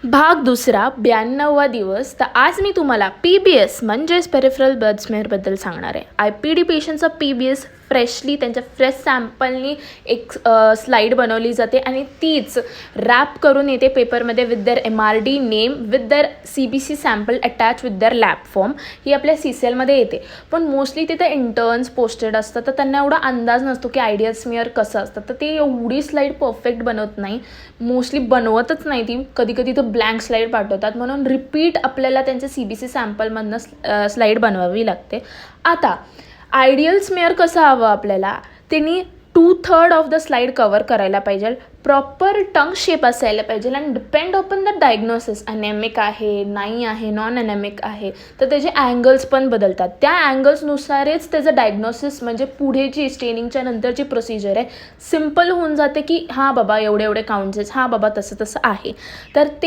भाग दुसरा 92वा दिवस. तर आज मी तुम्हाला PBS म्हणजेच पेरिफेरल ब्लड स्मेअरबद्दल सांगणार आहे. IPD पेशंटचा PBS फ्रेशली त्यांच्या फ्रेश सॅम्पलनी एक स्लाईड बनवली जाते आणि तीच रॅप करून येते पेपरमध्ये with the MRD name with the CBC sample attach with the lab form. ही आपल्या CCLमध्ये येते. पण मोस्टली तिथे इंटर्न्स पोस्टेड असतात तर त्यांना एवढा अंदाज नसतो की आयडियल स्मिअर कसं असतं. तर ते एवढी स्लाईड परफेक्ट बनवत नाही, मोस्टली बनवतच नाही ती. कधी कधी तर ब्लँक स्लाईड पाठवतात, म्हणून रिपीट आपल्याला त्यांच्या CBC सॅम्पलमधनं स्लाईड बनवावी लागते. आता आयडियल स्मेअर कसं हवं आपल्याला, त्यांनी 2/3 ऑफ द स्लाईड कवर करायला पाहिजे, प्रॉपर टंग शेप असायला पाहिजे आणि डिपेंड ऑन द डायग्नोसिस. अनेमिक आहे, नाही आहे, नॉन अनेमिक आहे, तर त्याचे अँगल्स पण बदलतात. त्या अँगल्सनुसारच त्याचं डायग्नोसिस म्हणजे पुढे जी स्टेनिंगच्या नंतरची प्रोसिजर आहे सिम्पल होऊन जाते की हां बाबा एवढे एवढे काउंट्स आहेत, हां बाबा तसं तसं आहे. तर ते